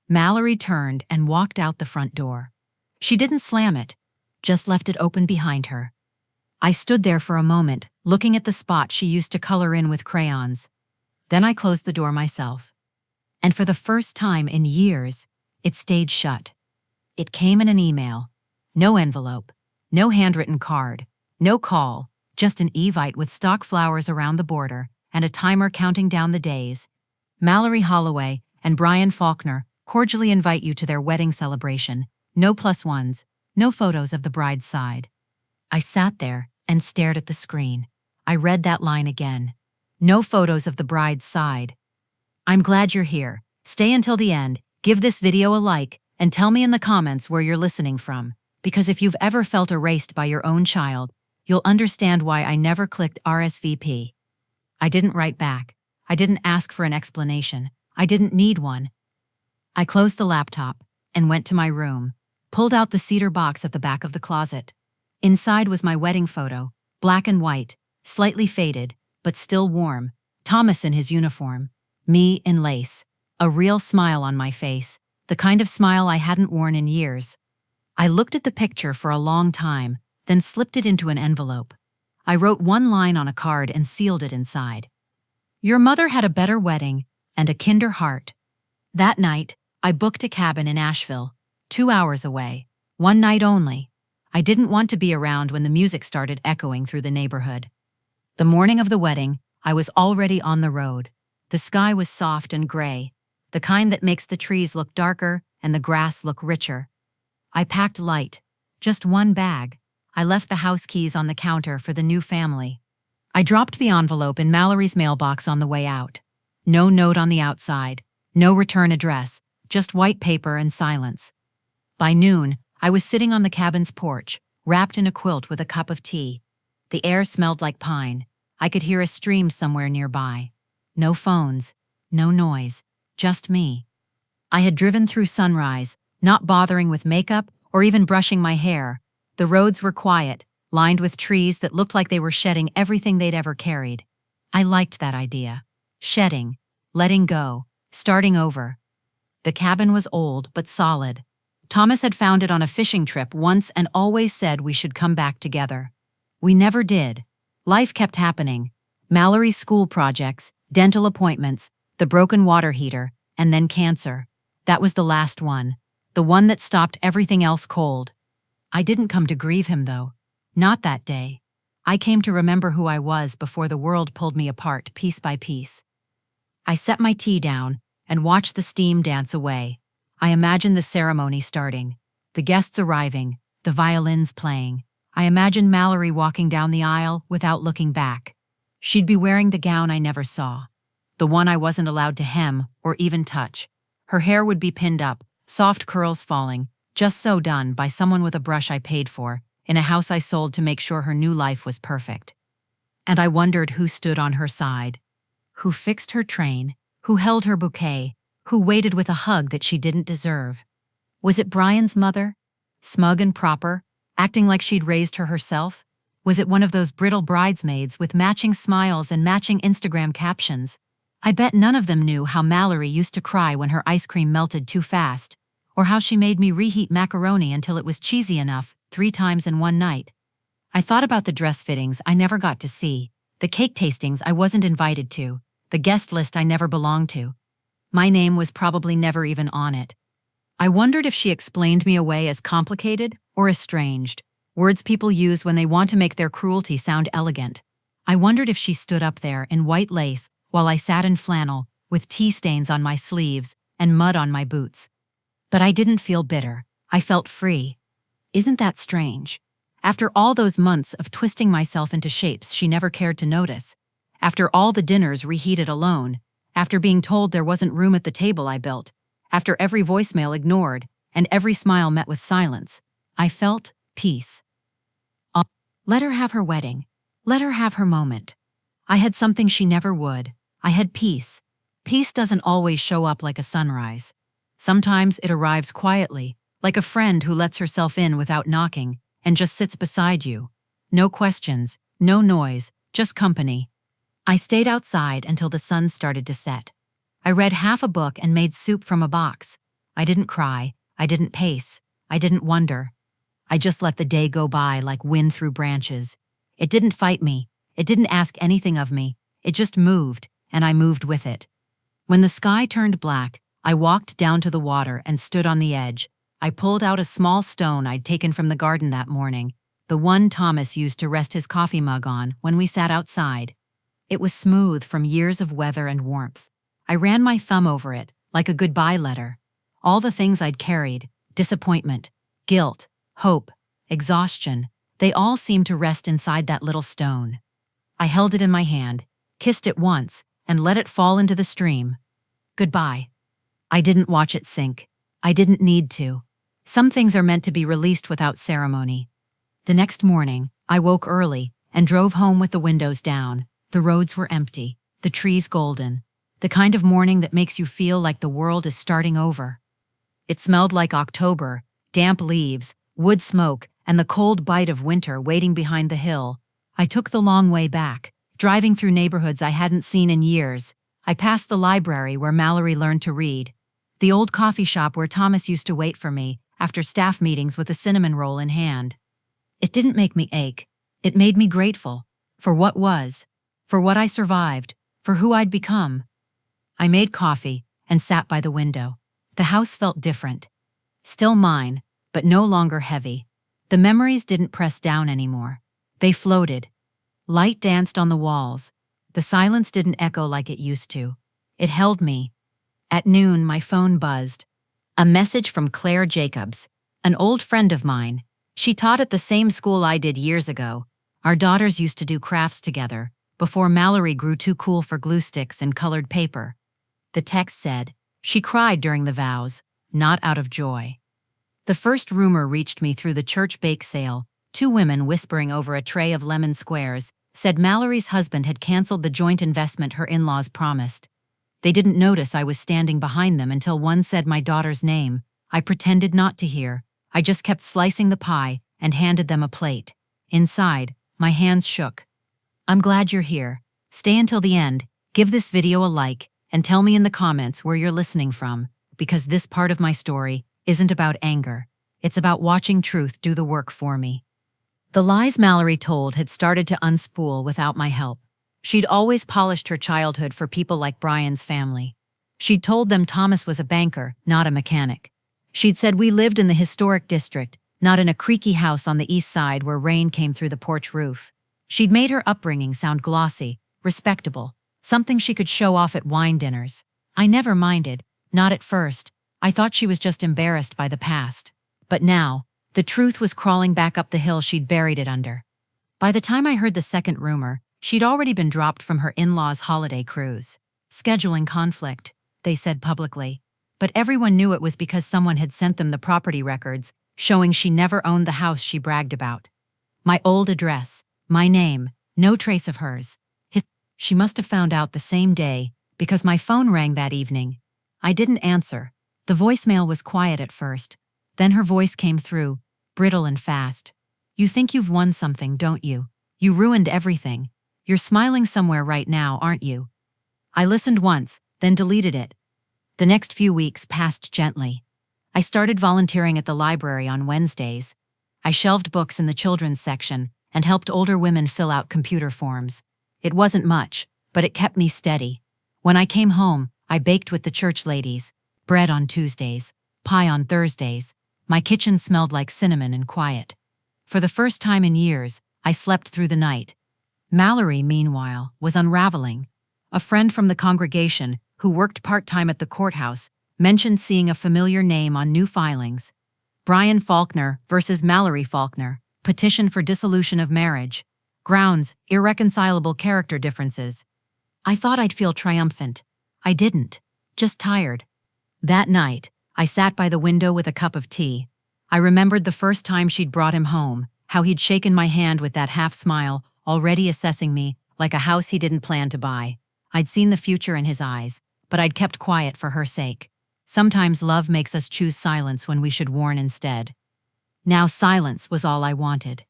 Mallory turned and walked out the front door. She didn't slam it, just left it open behind her. I stood there for a moment, looking at the spot she used to color in with crayons. Then I closed the door myself. And for the first time in years, it stayed shut. It came in an email. No envelope, no handwritten card, no call, just an Evite with stock flowers around the border and a timer counting down the days. Mallory Holloway and Brian Faulkner cordially invite you to their wedding celebration. No +1s, no photos of the bride's side. I sat there and stared at the screen. I read that line again. No photos of the bride's side. I'm glad you're here. Stay until the end, give this video a like, and tell me in the comments where you're listening from. Because if you've ever felt erased by your own child, you'll understand why I never clicked RSVP. I didn't write back. I didn't ask for an explanation. I didn't need one. I closed the laptop and went to my room, pulled out the cedar box at the back of the closet. Inside was my wedding photo, black and white, slightly faded, but still warm. Thomas in his uniform, me in lace, a real smile on my face, the kind of smile I hadn't worn in years. I looked at the picture for a long time, then slipped it into an envelope. I wrote one line on a card and sealed it inside. Your mother had a better wedding and a kinder heart. That night, I booked a cabin in Asheville, 2 hours away, one night only. I didn't want to be around when the music started echoing through the neighborhood. The morning of the wedding, I was already on the road. The sky was soft and gray, the kind that makes the trees look darker and the grass look richer. I packed light, just one bag. I left the house keys on the counter for the new family. I dropped the envelope in Mallory's mailbox on the way out. No note on the outside, no return address, just white paper and silence. By noon, I was sitting on the cabin's porch, wrapped in a quilt with a cup of tea. The air smelled like pine. I could hear a stream somewhere nearby. No phones, no noise, just me. I had driven through sunrise, not bothering with makeup or even brushing my hair. The roads were quiet, lined with trees that looked like they were shedding everything they'd ever carried. I liked that idea. Shedding, letting go, starting over. The cabin was old but solid. Thomas had found it on a fishing trip once and always said we should come back together. We never did. Life kept happening. Mallory's school projects, dental appointments, the broken water heater, and then cancer. That was the last one. The one that stopped everything else cold. I didn't come to grieve him, though. Not that day. I came to remember who I was before the world pulled me apart piece by piece. I set my tea down and watched the steam dance away. I imagined the ceremony starting, the guests arriving, the violins playing. I imagined Mallory walking down the aisle without looking back. She'd be wearing the gown I never saw, the one I wasn't allowed to hem or even touch. Her hair would be pinned up, soft curls falling, just so done by someone with a brush I paid for, in a house I sold to make sure her new life was perfect. And I wondered who stood on her side, who fixed her train, who held her bouquet, who waited with a hug that she didn't deserve. Was it Brian's mother? Smug and proper, acting like she'd raised her herself? Was it one of those brittle bridesmaids with matching smiles and matching Instagram captions? I bet none of them knew how Mallory used to cry when her ice cream melted too fast, or how she made me reheat macaroni until it was cheesy enough 3 times in one night. I thought about the dress fittings I never got to see, the cake tastings I wasn't invited to, the guest list I never belonged to. My name was probably never even on it. I wondered if she explained me away as complicated or estranged, words people use when they want to make their cruelty sound elegant. I wondered if she stood up there in white lace while I sat in flannel, with tea stains on my sleeves and mud on my boots. But I didn't feel bitter. I felt free. Isn't that strange? After all those months of twisting myself into shapes she never cared to notice, after all the dinners reheated alone, after being told there wasn't room at the table I built, after every voicemail ignored and every smile met with silence, I felt peace. Let her have her wedding. Let her have her moment. I had something she never would. I had peace. Peace doesn't always show up like a sunrise. Sometimes it arrives quietly, like a friend who lets herself in without knocking and just sits beside you. No questions, no noise, just company. I stayed outside until the sun started to set. I read half a book and made soup from a box. I didn't cry. I didn't pace. I didn't wonder. I just let the day go by like wind through branches. It didn't fight me. It didn't ask anything of me. It just moved, and I moved with it. When the sky turned black, I walked down to the water and stood on the edge. I pulled out a small stone I'd taken from the garden that morning, the one Thomas used to rest his coffee mug on when we sat outside. It was smooth from years of weather and warmth. I ran my thumb over it, like a goodbye letter. All the things I'd carried, disappointment, guilt, hope, exhaustion, they all seemed to rest inside that little stone. I held it in my hand, kissed it once, and let it fall into the stream. Goodbye. I didn't watch it sink. I didn't need to. Some things are meant to be released without ceremony. The next morning, I woke early and drove home with the windows down. The roads were empty, the trees golden, the kind of morning that makes you feel like the world is starting over. It smelled like October, damp leaves, wood smoke, and the cold bite of winter waiting behind the hill. I took the long way back, driving through neighborhoods I hadn't seen in years. I passed the library where Mallory learned to read, the old coffee shop where Thomas used to wait for me after staff meetings with a cinnamon roll in hand. It didn't make me ache. It made me grateful for what was, for what I survived, for who I'd become. I made coffee and sat by the window. The house felt different. Still mine, but no longer heavy. The memories didn't press down anymore. They floated. Light danced on the walls. The silence didn't echo like it used to. It held me. At noon, my phone buzzed. A message from Claire Jacobs, an old friend of mine. She taught at the same school I did years ago. Our daughters used to do crafts together, before Mallory grew too cool for glue sticks and colored paper. The text said, she cried during the vows, not out of joy. The first rumor reached me through the church bake sale. 2 women whispering over a tray of lemon squares said Mallory's husband had canceled the joint investment her in-laws promised. They didn't notice I was standing behind them until one said my daughter's name. I pretended not to hear. I just kept slicing the pie and handed them a plate. Inside, my hands shook. I'm glad you're here. Stay until the end, give this video a like, and tell me in the comments where you're listening from, because this part of my story isn't about anger. It's about watching truth do the work for me. The lies Mallory told had started to unspool without my help. She'd always polished her childhood for people like Brian's family. She'd told them Thomas was a banker, not a mechanic. She'd said we lived in the historic district, not in a creaky house on the east side where rain came through the porch roof. She'd made her upbringing sound glossy, respectable, something she could show off at wine dinners. I never minded, not at first. I thought she was just embarrassed by the past. But now, the truth was crawling back up the hill she'd buried it under. By the time I heard the second rumor, she'd already been dropped from her in-laws' holiday cruise. Scheduling conflict, they said publicly. But everyone knew it was because someone had sent them the property records, showing she never owned the house she bragged about. My old address, my name, no trace of hers. She must have found out the same day, because my phone rang that evening. I didn't answer. The voicemail was quiet at first. Then her voice came through, brittle and fast. You think you've won something, don't you? You ruined everything. You're smiling somewhere right now, aren't you? I listened once, then deleted it. The next few weeks passed gently. I started volunteering at the library on Wednesdays. I shelved books in the children's section and helped older women fill out computer forms. It wasn't much, but it kept me steady. When I came home, I baked with the church ladies, bread on Tuesdays, pie on Thursdays. My kitchen smelled like cinnamon and quiet. For the first time in years, I slept through the night. Mallory, meanwhile, was unraveling. A friend from the congregation, who worked part-time at the courthouse, mentioned seeing a familiar name on new filings. Brian Faulkner versus Mallory Faulkner, petition for dissolution of marriage. Grounds, irreconcilable character differences. I thought I'd feel triumphant. I didn't. Just tired. That night, I sat by the window with a cup of tea. I remembered the first time she'd brought him home, how he'd shaken my hand with that half smile, already assessing me like a house he didn't plan to buy. I'd seen the future in his eyes, but I'd kept quiet for her sake. Sometimes love makes us choose silence when we should warn instead. Now silence was all I wanted.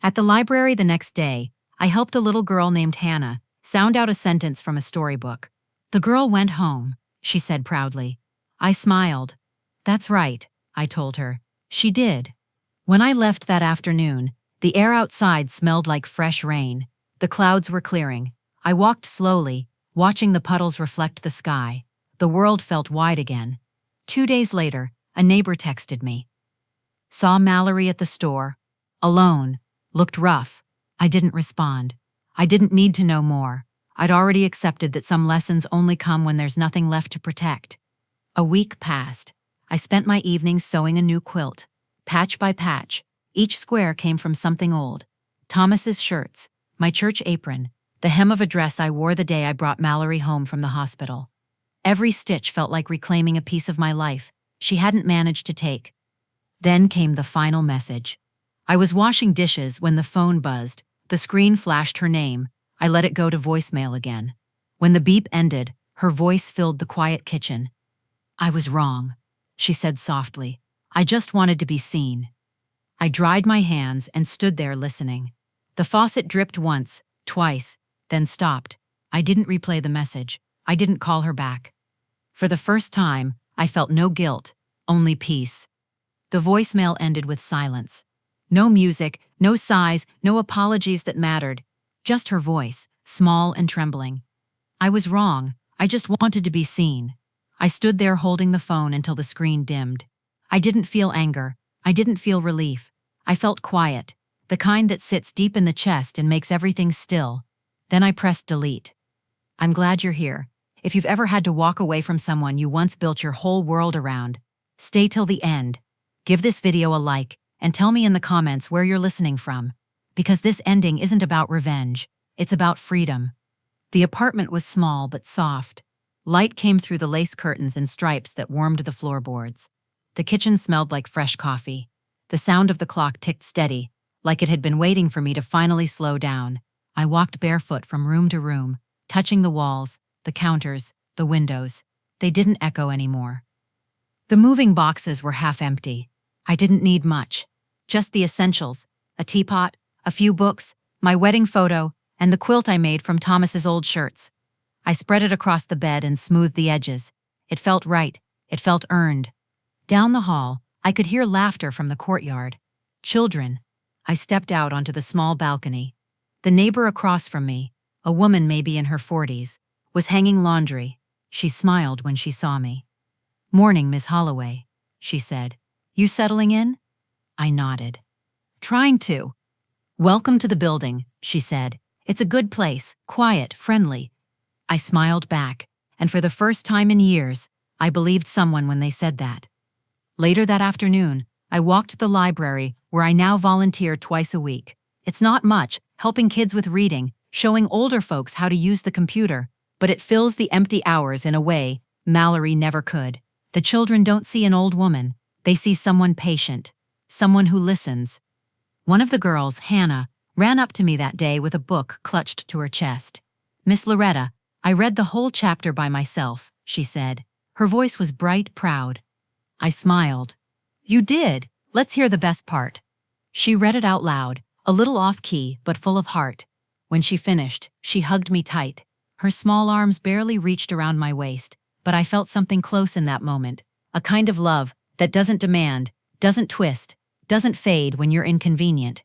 At the library the next day, I helped a little girl named Hannah sound out a sentence from a storybook. The girl went home, she said proudly. I smiled. That's right, I told her. She did. When I left that afternoon, the air outside smelled like fresh rain. The clouds were clearing. I walked slowly, watching the puddles reflect the sky. The world felt wide again. 2 days later, a neighbor texted me. Saw Mallory at the store. Alone. Looked rough. I didn't respond. I didn't need to know more. I'd already accepted that some lessons only come when there's nothing left to protect. A week passed. I spent my evenings sewing a new quilt. Patch by patch, each square came from something old. Thomas's shirts, my church apron, the hem of a dress I wore the day I brought Mallory home from the hospital. Every stitch felt like reclaiming a piece of my life she hadn't managed to take. Then came the final message. I was washing dishes when the phone buzzed. The screen flashed her name. I let it go to voicemail again. When the beep ended, her voice filled the quiet kitchen. I was wrong, she said softly. I just wanted to be seen. I dried my hands and stood there listening. The faucet dripped once, twice, then stopped. I didn't replay the message. I didn't call her back. For the first time, I felt no guilt, only peace. The voicemail ended with silence. No music, no sighs, no apologies that mattered. Just her voice, small and trembling. I was wrong. I just wanted to be seen. I stood there holding the phone until the screen dimmed. I didn't feel anger. I didn't feel relief. I felt quiet, the kind that sits deep in the chest and makes everything still. Then I pressed delete. I'm glad you're here. If you've ever had to walk away from someone you once built your whole world around, stay till the end. Give this video a like, and tell me in the comments where you're listening from. Because this ending isn't about revenge, it's about freedom. The apartment was small but soft. Light came through the lace curtains and stripes that warmed the floorboards. The kitchen smelled like fresh coffee. The sound of the clock ticked steady, like it had been waiting for me to finally slow down. I walked barefoot from room to room, touching the walls, the counters, the windows. They didn't echo anymore. The moving boxes were half empty. I didn't need much. Just the essentials: a teapot, a few books, my wedding photo, and the quilt I made from Thomas's old shirts. I spread it across the bed and smoothed the edges. It felt right. It felt earned. Down the hall, I could hear laughter from the courtyard. Children. I stepped out onto the small balcony. The neighbor across from me, a woman maybe in her 40s, was hanging laundry. She smiled when she saw me. "Morning, Miss Holloway," she said. "You settling in?" I nodded. "Trying to." "Welcome to the building," she said. "It's a good place, quiet, friendly." I smiled back, and for the first time in years, I believed someone when they said that. Later that afternoon, I walked to the library where I now volunteer twice a week. It's not much, helping kids with reading, showing older folks how to use the computer, but it fills the empty hours in a way Mallory never could. The children don't see an old woman, they see someone patient, someone who listens. One of the girls, Hannah, ran up to me that day with a book clutched to her chest. "Miss Loretta, I read the whole chapter by myself," she said. Her voice was bright, proud. I smiled. "You did? Let's hear the best part." She read it out loud, a little off-key but full of heart. When she finished, she hugged me tight. Her small arms barely reached around my waist, but I felt something close in that moment, a kind of love that doesn't demand, doesn't twist, doesn't fade when you're inconvenient.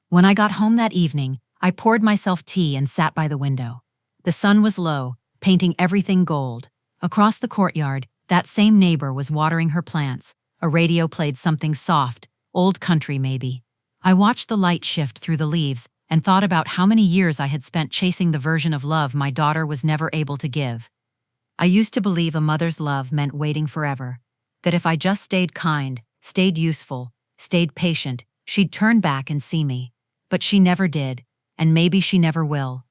When I got home that evening, I poured myself tea and sat by the window. The sun was low, painting everything gold. Across the courtyard, that same neighbor was watering her plants. A radio played something soft, old country maybe. I watched the light shift through the leaves and thought about how many years I had spent chasing the version of love my daughter was never able to give. I used to believe a mother's love meant waiting forever, that if I just stayed kind, stayed useful, stayed patient, she'd turn back and see me. But she never did, and maybe she never will.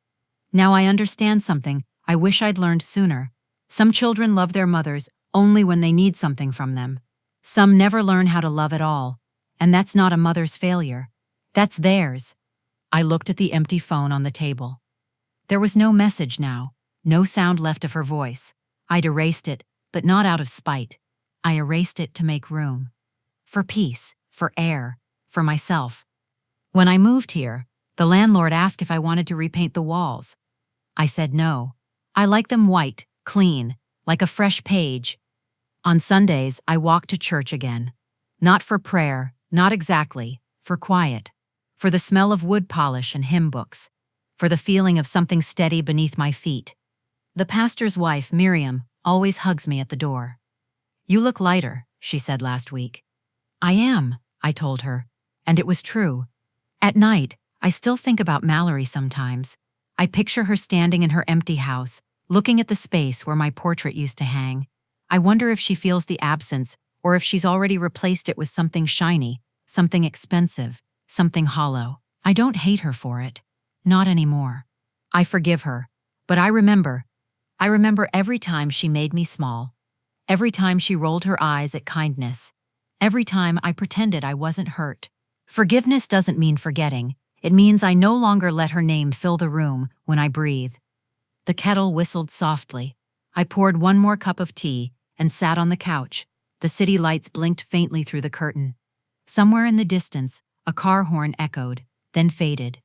Now I understand something I wish I'd learned sooner. Some children love their mothers only when they need something from them. Some never learn how to love at all, and that's not a mother's failure. That's theirs. I looked at the empty phone on the table. There was no message now, no sound left of her voice. I'd erased it, but not out of spite. I erased it to make room. For peace, for air, for myself. When I moved here, the landlord asked if I wanted to repaint the walls. I said no. I like them white, clean, like a fresh page. On Sundays, I walked to church again. Not for prayer, not exactly, for quiet. For the smell of wood polish and hymn books. For the feeling of something steady beneath my feet. The pastor's wife, Miriam, always hugs me at the door. "You look lighter," she said last week. "I am," I told her, and it was true. At night, I still think about Mallory sometimes. I picture her standing in her empty house, looking at the space where my portrait used to hang. I wonder if she feels the absence or if she's already replaced it with something shiny, something expensive, something hollow. I don't hate her for it. Not anymore. I forgive her. But I remember every time she made me small. Every time she rolled her eyes at kindness. Every time I pretended I wasn't hurt. Forgiveness doesn't mean forgetting. It means I no longer let her name fill the room when I breathe. The kettle whistled softly. I poured one more cup of tea and sat on the couch. The city lights blinked faintly through the curtain. Somewhere in the distance, a car horn echoed, then faded.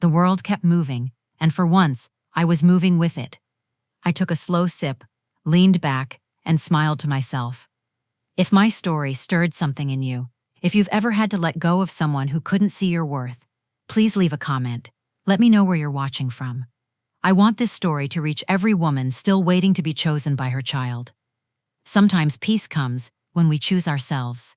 The world kept moving, and for once, I was moving with it. I took a slow sip, leaned back, and smiled to myself. If my story stirred something in you, if you've ever had to let go of someone who couldn't see your worth, please leave a comment. Let me know where you're watching from. I want this story to reach every woman still waiting to be chosen by her child. Sometimes peace comes when we choose ourselves.